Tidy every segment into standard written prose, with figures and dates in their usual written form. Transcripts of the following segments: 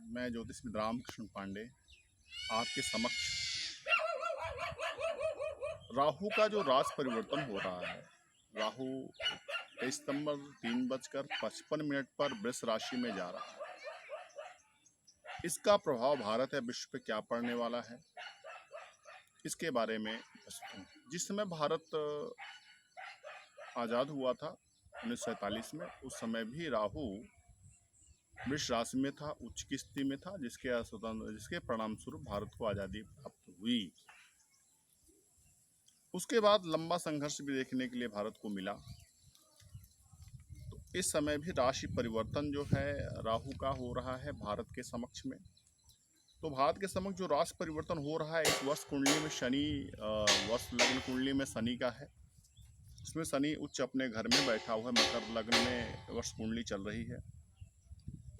मैं ज्योतिषविद रामकृष्ण पांडे आपके समक्ष राहु का जो राशि परिवर्तन हो रहा है। राहु 23 सितंबर 3:55 पर वृष राशि में जा रहा है। इसका प्रभाव भारत या विश्व पे क्या पड़ने वाला है, इसके बारे में जिस समय भारत आज़ाद हुआ था 1947 में, उस समय भी राहु वृष राशि में था, उच्च की स्थिति में था, जिसके परिणाम स्वरूप भारत को आज़ादी प्राप्त हुई। उसके बाद लंबा संघर्ष भी देखने के लिए भारत को मिला। तो इस समय भी राशि परिवर्तन जो है राहु का हो रहा है भारत के समक्ष में। तो भारत के समक्ष जो राशि परिवर्तन हो रहा है, इस वर्ष कुंडली में शनि, वर्ष लग्न कुंडली में शनि का है। इसमें शनि उच्च अपने घर में बैठा हुआ है, मकर लग्न में वर्ष कुंडली चल रही है।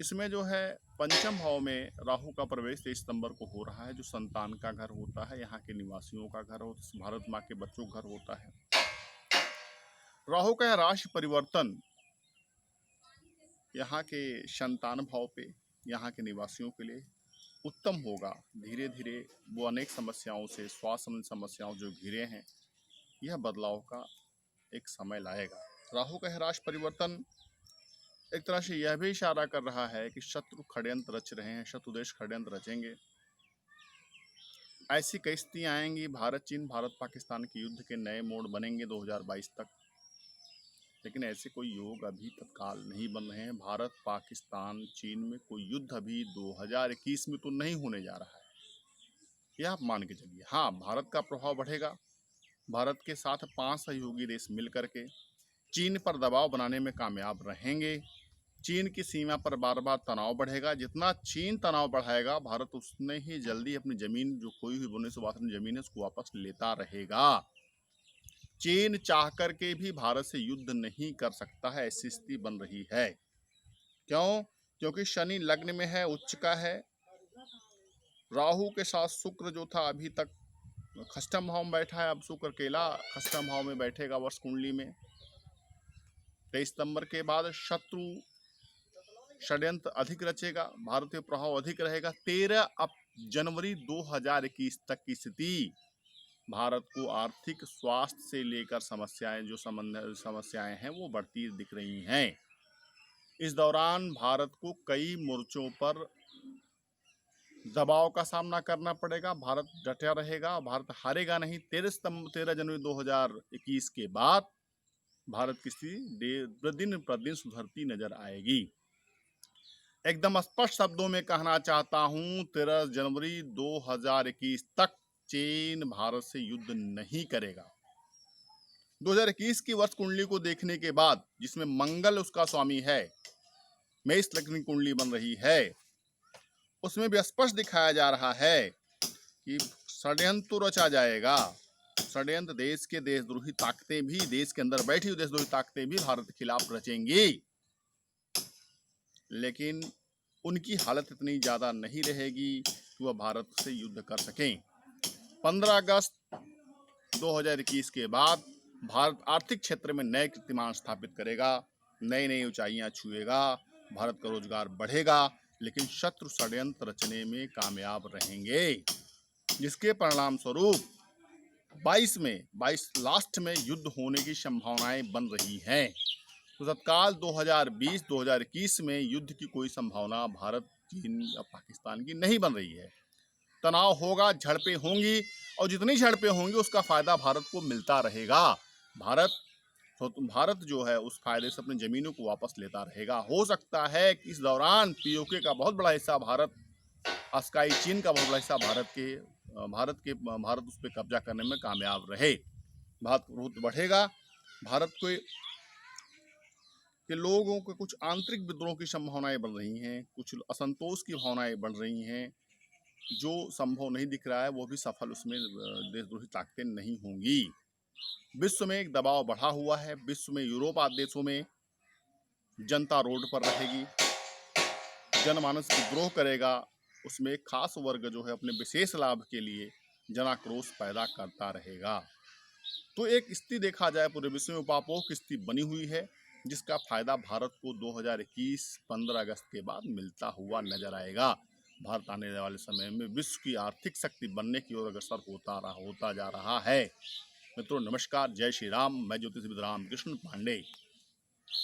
इसमें जो है पंचम भाव में राहु का प्रवेश 23 सितंबर को हो रहा है, जो संतान का घर होता है, यहाँ के निवासियों का घर होता है, भारत माँ के बच्चों का घर होता है। राहु का राशि परिवर्तन यहाँ के संतान भाव पे यहाँ के निवासियों के लिए उत्तम होगा। धीरे धीरे वो अनेक समस्याओं से, स्वास्थ्य संबंधी समस्याओं जो घिरे हैं, यह बदलाव का एक समय लाएगा। राहु का राशि परिवर्तन एक तरह से यह भी इशारा कर रहा है कि शत्रु षड्यंत्र रच रहे हैं, शत्रु देश षड्यंत्र रचेंगे। ऐसी कई स्थितियाँ आएंगी, भारत चीन, भारत पाकिस्तान के युद्ध के नए मोड़ बनेंगे 2022 तक। लेकिन ऐसे कोई योग अभी तत्काल नहीं बन रहे हैं। भारत पाकिस्तान चीन में कोई युद्ध अभी 2021 में तो नहीं होने जा रहा है, यह आप मान के चलिए। हाँ, भारत का प्रभाव बढ़ेगा। भारत के साथ 5 सहयोगी देश मिल करके चीन पर दबाव बनाने में कामयाब रहेंगे। चीन की सीमा पर बार बार तनाव बढ़ेगा। जितना चीन तनाव बढ़ाएगा, भारत उतने ही जल्दी अपनी जमीन, जो खोई हुई बोने से अपनी जमीन है, उसको वापस लेता रहेगा। चीन चाह करके भी भारत से युद्ध नहीं कर सकता है, ऐसी स्थिति बन रही है। क्यों? क्योंकि शनि लग्न में है, उच्च का है। राहु के साथ शुक्र जो था अभी तक खष्टम भाव में बैठा है, अब शुक्र अकेला खष्टम भाव में बैठेगा वर्ष कुंडली में। 23 सितंबर के बाद शत्रु षड्यंत्र अधिक रचेगा, भारतीय प्रभाव अधिक रहेगा। 13 जनवरी 2021 तक की स्थिति भारत को आर्थिक, स्वास्थ्य से लेकर समस्याएं, जो समस्याएं हैं, वो बढ़ती दिख रही हैं। इस दौरान भारत को कई मोर्चों पर दबाव का सामना करना पड़ेगा। भारत डटा रहेगा, भारत हारेगा नहीं। 13 जनवरी 2021 के बाद भारत की स्थिति दिन प्रतिदिन सुधरती नजर आएगी। एकदम स्पष्ट शब्दों में कहना चाहता हूं, 13 जनवरी 2021 तक चीन भारत से युद्ध नहीं करेगा। 2021 की वर्ष कुंडली को देखने के बाद, जिसमें मंगल उसका स्वामी है, मेष लग्न कुंडली बन रही है, उसमें भी स्पष्ट दिखाया जा रहा है कि षड्यंत्र रचा जाएगा। षड्यंत्र देश के देशद्रोही ताकतें भी, देश के अंदर बैठी हुई देशद्रोही ताकतें भी भारत के खिलाफ रचेंगी, लेकिन उनकी हालत इतनी ज़्यादा नहीं रहेगी कि वह भारत से युद्ध कर सकें। 15 अगस्त 2021 के बाद भारत आर्थिक क्षेत्र में नए कीर्तिमान स्थापित करेगा, नई नई ऊंचाइयां छुएगा, भारत का रोजगार बढ़ेगा, लेकिन शत्रु षड्यंत्र रचने में कामयाब रहेंगे, जिसके परिणाम स्वरूप 22 लास्ट में युद्ध होने की संभावनाएं बन रही हैं। तो तत्काल 2020-2021 में युद्ध की कोई संभावना भारत, चीन या पाकिस्तान की नहीं बन रही है। तनाव होगा, झड़पें होंगी, और जितनी झड़पें होंगी उसका फायदा भारत को मिलता रहेगा। भारत जो है उस फायदे से अपनी जमीनों को वापस लेता रहेगा। हो सकता है कि इस दौरान पीओके का बहुत बड़ा हिस्सा भारत, अस्काई चीन का बहुत बड़ा हिस्सा भारत उस पर कब्जा करने में कामयाब रहे। भारत बहुत बढ़ेगा। भारत के लोगों के कुछ आंतरिक विद्रोह की संभावनाएं बन रही हैं, कुछ असंतोष की भावनाएं बढ़ रही हैं। जो संभव नहीं दिख रहा है वो भी सफल, उसमें देशद्रोही ताकतें नहीं होंगी। विश्व में एक दबाव बढ़ा हुआ है। विश्व में, यूरोप आदि देशों में जनता रोड पर रहेगी, जनमानस विद्रोह करेगा। उसमें एक खास वर्ग जो है अपने विशेष लाभ के लिए जनाक्रोश पैदा करता रहेगा। तो एक स्थिति देखा जाए, पूरे विश्व में उपापोह की स्थिति बनी हुई है, जिसका फायदा भारत को 2021 15 अगस्त के बाद मिलता हुआ नजर आएगा। भारत आने वाले समय में विश्व की आर्थिक शक्ति बनने की ओर अग्रसर होता जा रहा है। मित्रों नमस्कार, जय श्री राम। मैं ज्योतिष विद रामकृष्ण पांडे।